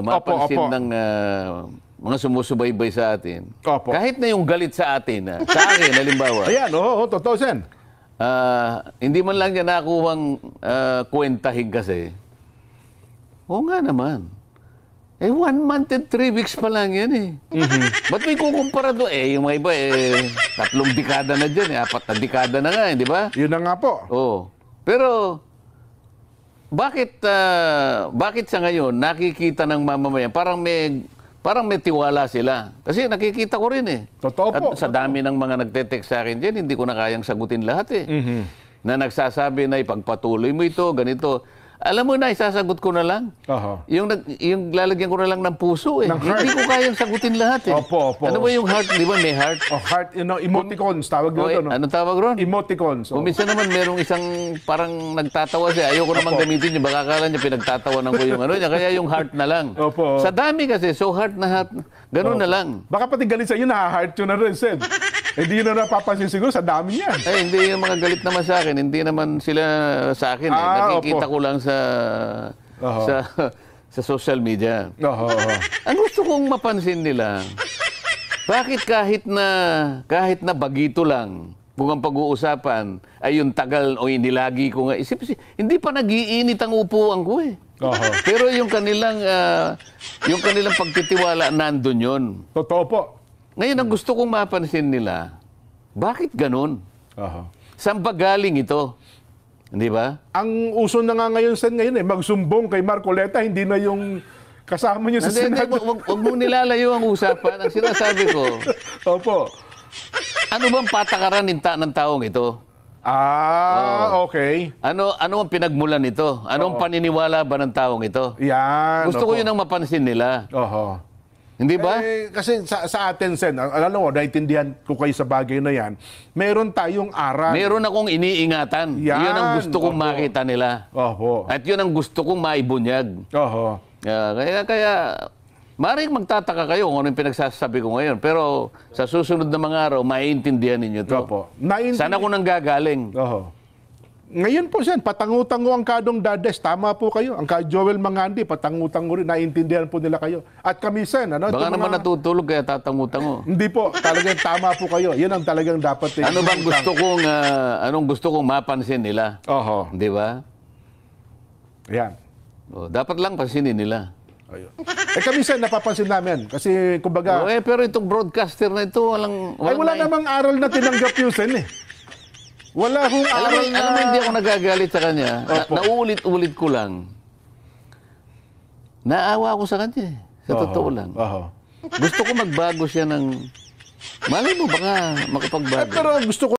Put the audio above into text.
mapansin ng mga sumusubaybay sa atin. Opo. Kahit na yung galit sa atin, sa akin, halimbawa. Ayan, totoo, Sen. Hindi man lang niya nakuhang kwentahin kasi. Oo nga naman. 1 month and 3 weeks pa lang yan eh. Ba't may kukumpara doon? Yung mga iba 3 dekada na dyan 4 na dekada na nga di ba? Yun na nga po. Pero, bakit sa ngayon nakikita ng mamamayan parang may tiwala sila? Kasi nakikita ko rin Totoo po. At sa dami ng mga nagte-text sa akin dyan, hindi ko na kayang sagutin lahat Na nagsasabi na ipagpatuloy mo ito, ganito. Alam mo na, isasagot ko na lang. Yung lalagyan ko na lang ng puso Hindi ko kayang sagutin lahat Opo. Ano ba yung heart? Di ba may heart? Heart, emoticons, tawag doon. Anong tawag ron? Emoticons. Minsan naman merong isang parang nagtatawa siya. Ayoko naman gamitin yung baka akala niya pinagtatawanan ko yung niya. Kaya yung heart na lang. Opo. Sa dami kasi, so heart na heart. Ganun na lang. Baka pati galit sa iyo, na-heart yun na rin, Sen. Hindi na napapansin siguro sa dami niyan. Hindi yung mga galit naman sa akin. Hindi naman sila sa akin. Nakikita ko lang sa social media. Ang gusto kong mapansin nila, bakit kahit na bagito lang, kung ang pag-uusapan ay yung tagal o inilagi ko nga, hindi pa nag-iinit ang upuan ko Pero yung kanilang pagtitiwala nandun yun. Totoo po. Ngayon, ang gusto kong mapansin nila, bakit ganun? Saan ba galing ito? Hindi ba? Ang uso na nga ngayon, Sen, magsumbong kay Marcoleta, hindi na yung kasama niyo sa Senado. Huwag mong nilalayo ang usapan. Ang sinasabi ko, Opo. Ano bang patakaran ng taong ito? Okay. Ano ang pinagmulan nito? Anong paniniwala ba ng taong ito? Yan. Gusto ko yun ang mapansin nila. Hindi ba? Kasi sa atin, Sen, alam mo, naintindihan ko kayo sa bagay na yan, meron tayong aral. Meron akong iniingatan. Yan. Yun ang gusto kong makita nila. At yun ang gusto kong maibunyag. Kaya maaaring magtataka kayo kung ano yung pinagsasabi ko ngayon. Pero sa susunod na mga araw, maiintindihan ninyo ito. Saan ako nang gagaling? Ngayon po, Sen, patangutango ang Kadong Dades. Tama po kayo. Ang Joel Mangandi, patangutango rin. Naiintindihan po nila kayo. At kami, Sen, baka naman natutulog kaya tatangutango. Hindi po. Talagang tama po kayo. Yan ang talagang dapat. Anong gusto kong mapansin nila? Di ba? Yan. Dapat lang pansinin nila. Kami, Sen, napapansin namin. Kasi, kumbaga... pero itong broadcaster na ito, wala namang aral na tinanggap yun, Sen, Wala hong aral na... Alam mo, hindi ako nagagalit sa kanya. Nauulit-ulit ko lang. Naawa ako sa kanya. Sa totoo lang. Gusto ko magbago siya ng... Malay mo, baka makapagbago. Pero gusto ko